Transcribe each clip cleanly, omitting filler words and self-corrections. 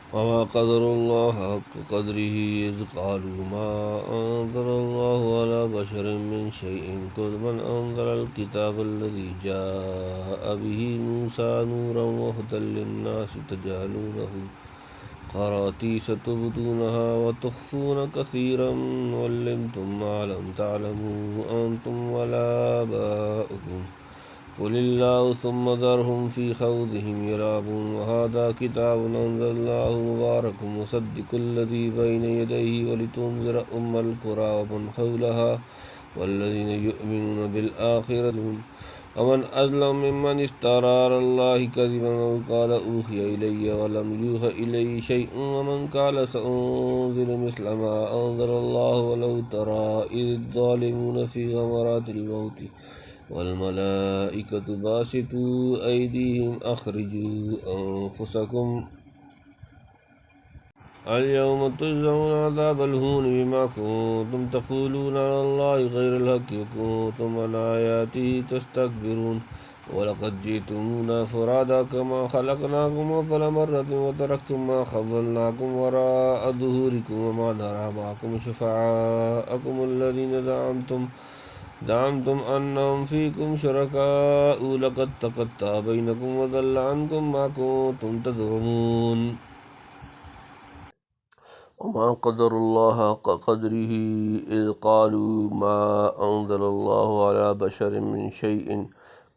وما قدر الله حق قدره إذ قالوا ما أنزل الله على بشر من شيء قل من أنزل الكتاب الذي جاء به موسى نورا وهدى للناس تجعلونه قراطيس تبدونها وتخفون كثيرا وعلمتم ما لم تعلموا أنتم ولا آباؤكم قل الله ثم ذرهم في خوضهم يلعبون وهذا كتاب أنزلناه مبارك مصدق الذي بين يديه ولتنذر القرى ومن حولها والذين يؤمنون بالآخرة ومن أظلم ممن افترى على الله كذبا أو قال أوحي إلي ولم يوحى إليه شيء ومن قال سأنزل مثل ما أنزل الله ولو ترى إذ الظالمون في غمرات الموت والملائكة باسطوا أيديهم أخرجوا أنفسكم اليوم تجزون عذاب الهون بما كنتم تقولون على الله غير الحق وكنتم عن آياته تستكبرون ولقد جئتمونا فرادا كما خلقناكم أول مرة وتركتم ما خولناكم وراء ظهوركم وما نرى معكم شفعاءكم الذين زعمتم أنهم فيكم شركاء لقد تقطع بينكم وضل عنكم ما كنتم تزعمون وما قدر الله حق قدره إذ قالوا ما أنزل الله على بشر من شيء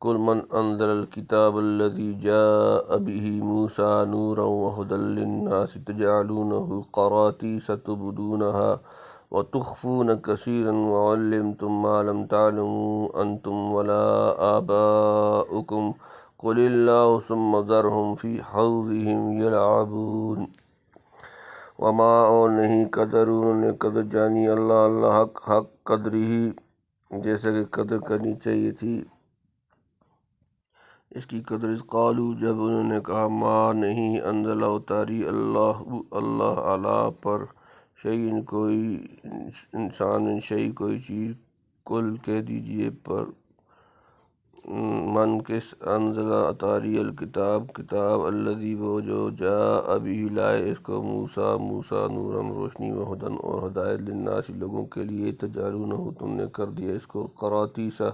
قل من أنزل الكتاب الذي جاء به موسى نورا وهدى للناس تجعلونه قراطيس تبدونها وتخفون كثيرا وعلمتم ما لم تعلموا أنتم ولا آباؤكم قل الله ثم ذرهم في حوضهم يلعبون وما اور نہیں قدر انہوں نے قدر جانی اللہ حق قدر ہی جیسا کہ قدر کرنی چاہیے تھی اس کی قدر اس قالو جب انہوں نے کہا ما نہیں انزل اتاری اللہ اعلیٰ پر شیئن کوئی انسان شیء کوئی چیز کل کہہ دیجئے پر من کس انزلہ اتاری کتاب الذی وہ جو جاء ابھی لائے اس کو موسیٰ نورم روشنی و ہدن اور ہدایت للناس لوگوں کے لیے تجعلونہ تم نے کر دیا اس کو قراطیسہ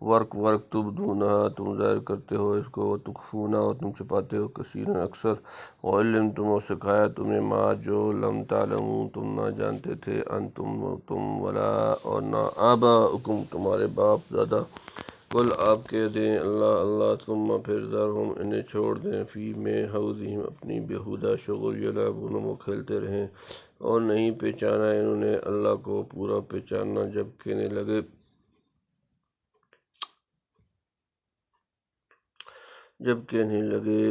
ورق تبدونہ تم ظاہر کرتے ہو اس کو تخفونہ اور تم چھپاتے ہو کثیرا اکثر وعلمتم اور سکھایا تم نے ما جو لم تعلمون تم نہ جانتے تھے انتم تم ولا اور نہ آباؤکم تمہارے باپ دادا قل آپ کہہ دیں اللہ ثم پھر ذرہم انہیں چھوڑ دیں فی میں حوضہم اپنی بیہودہ شغل یلعبون وہ کھیلتے رہیں اور نہیں پہچانا انہوں نے اللہ کو پورا پہچاننا جب کہنے لگے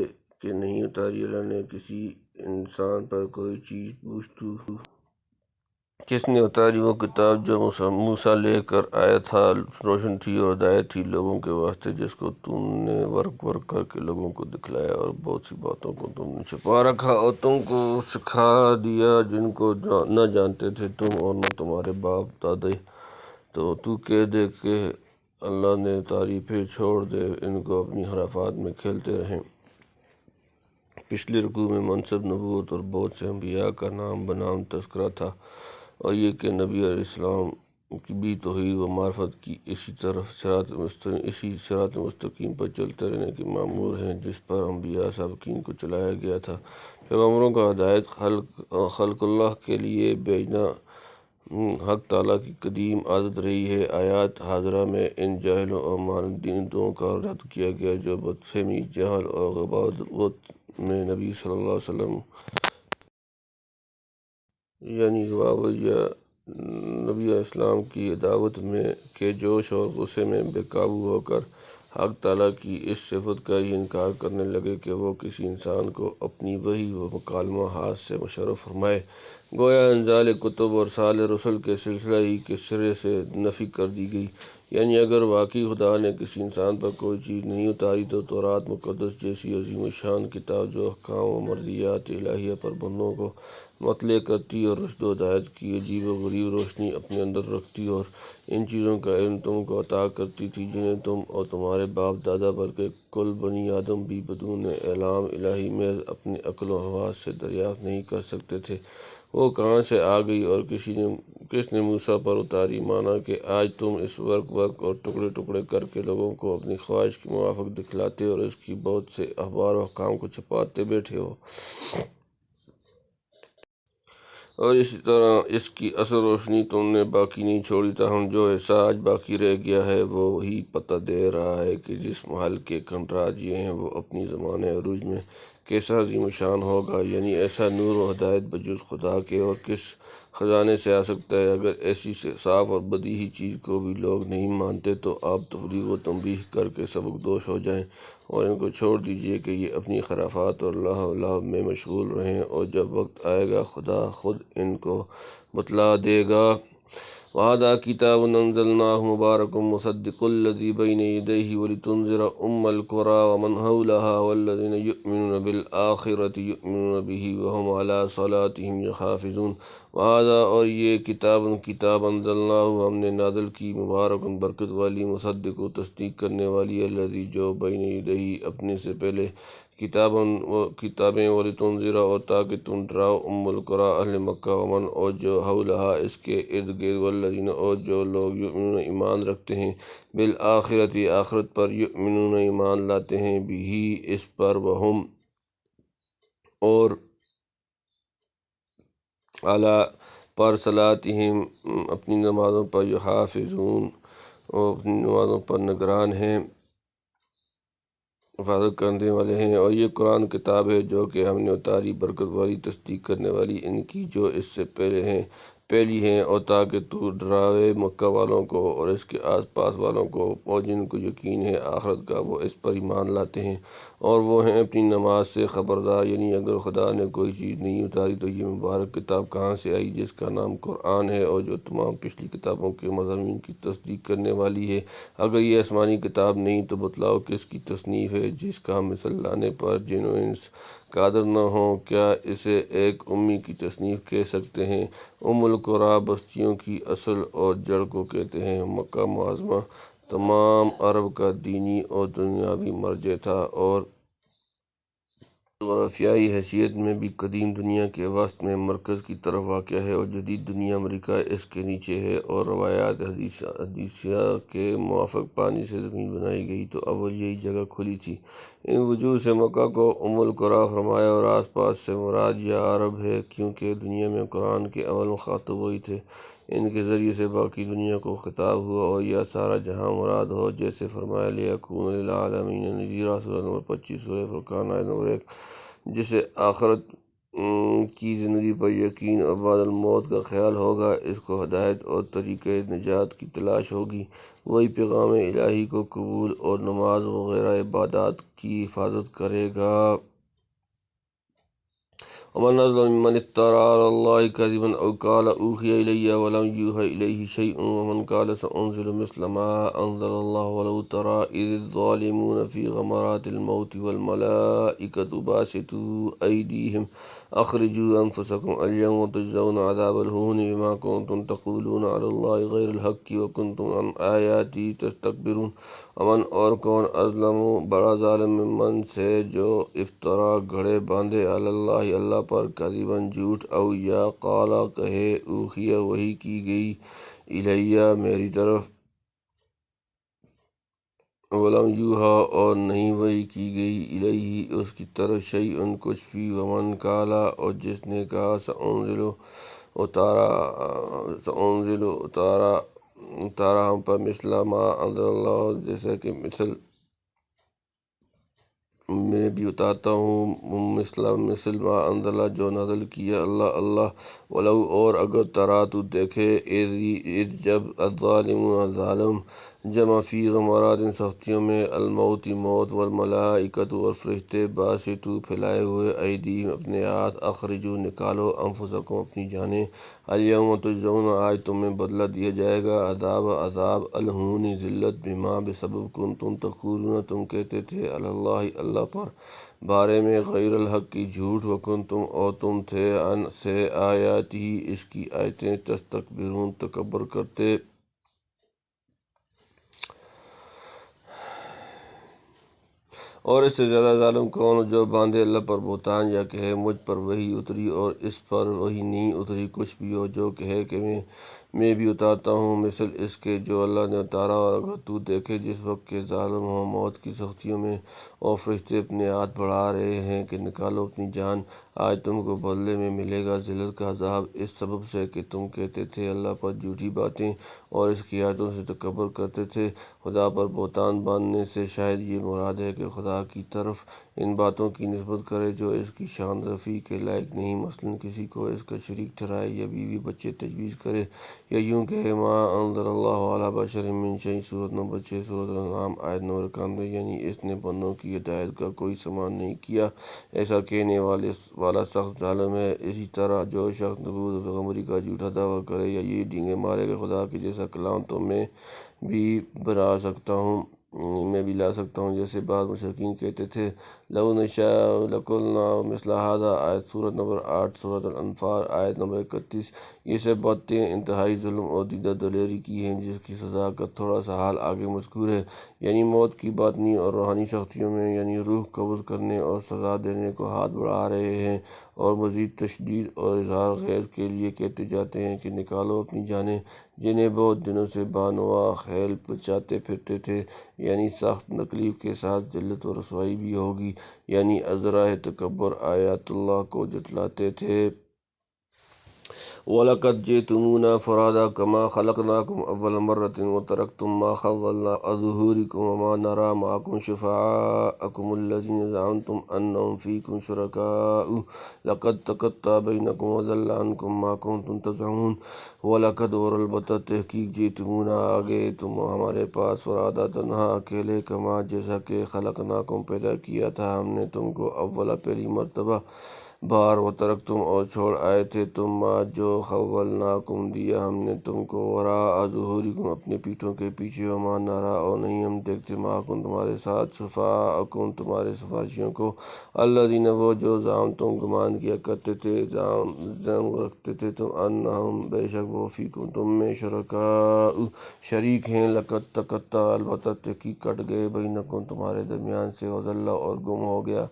کہ نہیں اتاری اللہ نے کسی انسان پر کوئی چیز پوچھتو کس نے اتاری وہ کتاب جو موسیٰ لے کر آیا تھا روشن تھی اور ہدایت تھی لوگوں کے واسطے جس کو تم نے ورق کر کے لوگوں کو دکھلایا اور بہت سی باتوں کو تم نے چھپا رکھا اور تم کو سکھا دیا جن کو نہ جانتے تھے تم اور نہ تمہارے باپ دادے تو کہہ دے کہ اللہ نے اتاری پھر چھوڑ دے ان کو اپنی خرافات میں کھیلتے رہیں پچھلے رکوع میں منصب نبوت اور بہت سے انبیاء کا نام بنام تذکرہ تھا اور یہ کہ نبی علیہ السلام کی بھی توحید و معرفت کی اسی صراط مستقیم پر چلتے رہنے کے مامور ہیں جس پر انبیاء سابقین کو چلایا گیا تھا پیغمبروں کا ہدایت خلق اللہ کے لیے بھیجنا حق تعالیٰ کی قدیم عادت رہی ہے آیات حاضرہ میں ان جاہلوں اور ماندینتوں کا رد کیا گیا جو بدفہمی جہل اور غباوت میں نبی صلی اللہ علیہ وسلم یعنی نبی علیہ السلام کی دعوت میں کے جوش اور غصے میں بے قابو ہو کر حق تعالیٰ کی اس صفت کا ہی انکار کرنے لگے کہ وہ کسی انسان کو اپنی وحی و مکالمہ ہاتھ سے مشرف فرمائے گویا انزال کتب اور ارسال رسل کے سلسلہ ہی کے سرے سے نفی کر دی گئی یعنی اگر واقعی خدا نے کسی انسان پر کوئی چیز نہیں اتاری تو تورات مقدس جیسی عظیم الشان کتاب جو احکام و مرضیات الہیہ پر بندوں کو مطلع کرتی اور رشد و ہدایت کی عجیب و غریب روشنی اپنے اندر رکھتی، اور ان چیزوں کا علم تم کو عطا کرتی تھی جنہیں تم اور تمہارے باپ دادا بلکہ کل بنی آدم بھی بدون اعلام الہی محض اپنی عقل و حواس سے دریافت نہیں کر سکتے تھے۔ وہ کہاں سے آ گئی اور کس نے موسیٰ پر اتاری، مانا کہ آج تم اس ورق اور ٹکڑے ٹکڑے کر کے لوگوں کو اپنی خواہش کے موافق دکھلاتے اور اس کی بہت سے اخبار و احکام کو چھپاتے بیٹھے ہو، اور اسی طرح اس کی اصل روشنی تم نے باقی نہیں چھوڑی۔ تاہم جو حصہ آج باقی رہ گیا ہے وہ ہی پتہ دے رہا ہے کہ جس محل کے کنڈراج یہ ہیں وہ اپنی زمانۂ عروج میں کیسا عظیم شان ہوگا، یعنی ایسا نور و ہدایت بجز خدا کے اور کس خزانے سے آ سکتا ہے۔ اگر ایسی صاف اور بدیہی چیز کو بھی لوگ نہیں مانتے تو آپ تبلیغ و تنبیہ کر کے سبکدوش ہو جائیں اور ان کو چھوڑ دیجیے کہ یہ اپنی خرافات اور لہو میں مشغول رہیں، اور جب وقت آئے گا خدا خود ان کو بتلا دے گا۔ وَهَذَا كِتَابٌ أَنزَلْنَاهُ مُبَارَكٌ مُصَدِّقُ الَّذِي بَيْنَ يَدَيْهِ وَلِتُنذِرَ أُمَّ الْقُرَىٰ وَمَنْ حَوْلَهَا وَالَّذِينَ يُؤْمِنُونَ بِالْآخِرَةِ يُؤْمِنُونَ بِهِ وَهُمْ عَلَىٰ صَلَاتِهِمْ يُحَافِظُونَ۔ وَهَذَا اور یہ کتاب انزلناہ ہم نے نازل کی، مبارک برکت والی، مصدق تصدیق کرنے والی، الذی جو بین یدیہ اپنے سے پہلے کتابیں، ولتنذر اور تاکہ تم ڈراؤ، ام القریٰ اہل مکہ، ومن اور جو حولہا اس کے ارد گرد، والذین اور جو لوگ یؤمنون ایمان رکھتے ہیں، بالآخرۃ آخرت پر، یؤمنون ایمان لاتے ہیں، بہ اس پر، وہم اور علی پر، صلاتہم اپنی نمازوں پر، یحافظون اور اپنی نمازوں پر نگران ہیں، حفاظت کرنے والے ہیں۔ اور یہ قرآن کتاب ہے جو کہ ہم نے اتاری، برکت والی، تصدیق کرنے والی ان کی جو اس سے پہلی ہیں، اور تاکہ تو ڈراوے مکہ والوں کو اور اس کے آس پاس والوں کو، اور جن کو یقین ہے آخرت کا وہ اس پر ایمان لاتے ہیں اور وہ ہیں اپنی نماز سے خبردار۔ یعنی اگر خدا نے کوئی چیز نہیں اتاری تو یہ مبارک کتاب کہاں سے آئی جس کا نام قرآن ہے اور جو تمام پچھلی کتابوں کے مضامین کی تصدیق کرنے والی ہے؟ اگر یہ آسمانی کتاب نہیں تو بتلاؤ کس کی تصنیف ہے جس کا مثل لانے پر جن و انس قادر نہ ہوں؟ کیا اسے ایک امی کی تصنیف کہہ سکتے ہیں؟ ام القریٰ بستیوں کی اصل اور جڑ کو کہتے ہیں۔ مکہ معظمہ تمام عرب کا دینی اور دنیاوی مرجع تھا اور جغرافیائی حیثیت میں بھی قدیم دنیا کے وسط میں مرکز کی طرف واقع ہے، اور جدید دنیا امریکہ اس کے نیچے ہے، اور روایات حدیثیہ کے موافق پانی سے زمین بنائی گئی تو اول یہی جگہ کھلی تھی۔ ان وجوہ سے مکہ کو ام القریٰ فرمایا، اور آس پاس سے مراد یا عرب ہے، کیونکہ دنیا میں قرآن کے اول مخاطب وہی تھے۔ ان کے ذریعے سے باقی دنیا کو خطاب ہوا، اور یا سارا جہاں مراد ہو، جیسے فرمایا لِیَکُونَ لِلْعَالَمِینَ نَذِیرًا، سورہ نمبر 25 سورہ فرقان آیت نمبر 1۔ جسے آخرت کی زندگی پر یقین اور بعد الموت کا خیال ہوگا، اس کو ہدایت اور طریقۂ نجات کی تلاش ہوگی، وہی پیغام الہی کو قبول اور نماز وغیرہ عبادات کی حفاظت کرے گا۔ ومن أظلم ممن افترى على الله كذبا أو قال أوحي إلي ولم يوحى إليه شيء ومن قال سأنزل مثل ما أنزل الله ولو ترى إذ الظالمون في غمرات الموت والملائكة باسطوا أيديهم أخرجوا أنفسكم اليوم تجزون عذاب الهون بما كنتم تقولون على الله غير الحق وكنتم عن آياته تستكبرون۔ امن اور کون اظلم بڑا ظالم ممن سے جو افطرا گھڑے باندھے علی اللہ اللہ پر کذباً جھوٹ، او یا قالا کہے اوحی وحی کی گئی الیہ میری طرف، ولم یوحی اور نہیں وحی کی گئی الیہ اس کی طرف، شیئن کچھ بھی، ومن قالا اور جس نے کہا سأنزل اتارا ہم پر مثل ما انزل اللہ جیسا کہ میں بھی اتارتا ہوں، مثل ما انزل جو نازل کیا اللہ، ولو اور اگر ترا تو دیکھے، اذ جب الظالمون ظالم جمع فی غمرات ان سختیوں میں، الموت موت، والملائکۃ اور فرشتے، باسطو پھیلائے ہوئے، ایدیہم اپنے ہاتھ، اخرجو نکالو، انفسکم اپنی جانیں، الیوم تجزون آج تمہیں بدلہ دیا جائے گا، عذاب الہون ذلت، بما بسبب کنتم تقولون تم کہتے تھے، علی اللہ اللہ پر بارے میں، غیر الحق کی جھوٹ، وکنتم اور تم تھے، ان سے آیاتہ اس کی آیتیں، تستکبرون تکبر کرتے۔ اور اس سے زیادہ ظالم کون، جو باندھے اللہ پر بہتان، یا کہے مجھ پر وحی اتری اور اس پر وحی نہیں اتری، کچھ بھی ہو، جو کہے کہ میں بھی اتارتا ہوں مثل اس کے جو اللہ نے اتارا، اور اگر تو دیکھے جس وقت کے ظالم ہو موت کی سختیوں میں، اور فرشتے اپنے ہاتھ بڑھا رہے ہیں کہ نکالو اپنی جان، آج تم کو بدلے میں ملے گا ذلت کا عذاب، اس سبب سے کہ تم کہتے تھے اللہ پر جھوٹی باتیں اور اس کی آیتوں سے تکبر کرتے تھے۔ خدا پر بہتان باندھنے سے شاید یہ مراد ہے کہ خدا کی طرف ان باتوں کی نسبت کرے جو اس کی شان رفیع کے لائق نہیں، مثلاً کسی کو اس کا شریک ٹھہرائے، یا بیوی بچے تجویز کرے، یا یوں کہے ما انزل اللہ علی بشر من شیء، سورۃ نمبر 6 سورۃ الانعام آیت نمبر 91، یعنی اس نے بندوں کی ہدایت کا کوئی سامان نہیں کیا، ایسا کہنے والا سخت ظالم ہے۔ اسی طرح جو شخص نبوت و پیغمبری کا جھوٹا دعویٰ کرے، یا یہ ڈینگے مارے کہ خدا کے جیسا کلام تو میں بھی لا سکتا ہوں، جیسے بعض مشرکین کہتے تھے، لو نشاء لقلنا مثل ھذا، آیت سورۃ نمبر 8 سورۃ الانفال آیت نمبر 31۔ یہ سب باتیں انتہائی ظلم اور دیدہ دلیری کی ہیں، جس کی سزا کا تھوڑا سا حال آگے مذکور ہے، یعنی موت کی باطنی اور روحانی سختیوں میں، یعنی روح قبض کرنے اور سزا دینے کو ہاتھ بڑھا رہے ہیں، اور مزید تشدید اور اظہار غیظ کے لیے کہتے جاتے ہیں کہ نکالو اپنی جانیں، جنہیں بہت دنوں سے بانوا خیل بچاتے پھرتے تھے، یعنی سخت تکلیف کے ساتھ ذلت و رسوائی بھی ہوگی، یعنی ازراہ تکبر آیات اللہ کو جھٹلاتے تھے۔ وَلَقَدْ جِئْتُمُونَا فُرَادَىٰ كَمَا خَلَقْنَاكُمْ أَوَّلَ مَرَّةٍ وَتَرَكْتُم مَّا خَوَّلْنَاكُمْ وَرَاءَ ظُهُورِكُمْ وَمَا نَرَىٰ مَعَكُمْ شُفَعَاءَكُمُ الَّذِينَ زَعَمْتُمْ أَنَّهُمْ فِيكُمْ شُرَكَاءُ لَقَدْ تَقَطَّعَ بَيْنَكُمْ وَضَلَّ عَنكُم مَّا كُنتُمْ تَزْعُمُونَ۔ وَلَقَدْ اور البتہ تحقیق جئتمونا آ گئے تم ہمارے پاس، فُرَادَىٰ تنہا اکیلے، کما جیسا کہ خلقناکم پیدا کیا تھا ہم نے تم کو، اولا پہلی مرتبہ بار، وترکتم اور چھوڑ آئے تھے تم، ما جو خولناکم دیا ہم نے تم کو، وراء ظہورکم اپنے پیٹھوں کے پیچھے، وما نرا اور نہیں ہم دیکھتے، معکم تمہارے ساتھ، شفعاءکم تمہارے سفارشیوں کو، الذین وہ جو زعمتم گمان کیا کرتے تھے، زعم رکھتے تھے تم، انہم بے شک وہ، فیکم تم میں، شرکاء شریک ہیں، لقد تقطع البتہ تحقیق کٹ گئے، بینکم تمہارے درمیان سے، وضل اور گم ہو گیا،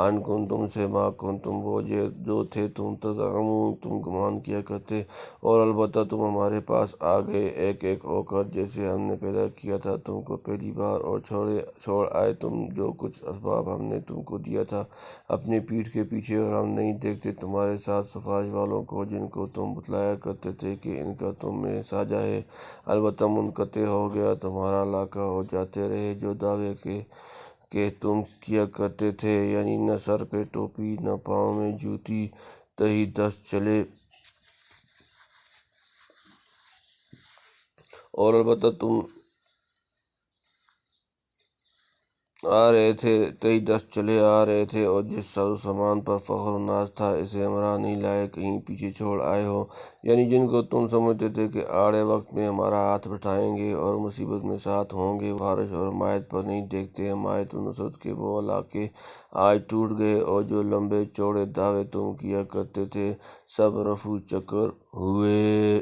عنکم تم سے، ما کنتم وہ جو تھے تم، تزعمون تم گمان کیا کرتے، اور البتہ تم ہمارے پاس آ گئے ایک ایک ہو کر، جیسے ہم نے پیدا کیا تھا تم کو پہلی بار، اور چھوڑ آئے تم جو کچھ اسباب ہم نے تم کو دیا تھا اپنے پیٹھ کے پیچھے، اور ہم نہیں دیکھتے تمہارے ساتھ سفارش والوں کو جن کو تم بتلایا کرتے تھے کہ ان کا تم میں ساجہ ہے، البتہ منقطع ہو گیا تمہارا علاقہ، ہو جاتے رہے جو دعوے کہ تم کیا کرتے تھے، یعنی نہ سر پہ ٹوپی نہ پاؤں میں جوتی، تہی دست چلے، اور البتہ تم آ رہے تھے، تہی دست چلے آ رہے تھے، اور جس ساز و سامان پر فخر و ناز تھا اسے ہمراہ نہیں لائے، کہیں پیچھے چھوڑ آئے ہو، یعنی جن کو تم سمجھتے تھے کہ آڑے وقت میں ہمارا ہاتھ بٹھائیں گے اور مصیبت میں ساتھ ہوں گے، بارش اور حمایت پر نہیں دیکھتے حمایت و نصرت کے وہ علاقے آج ٹوٹ گئے، اور جو لمبے چوڑے دعوے تم کیا کرتے تھے سب رفو چکر ہوئے۔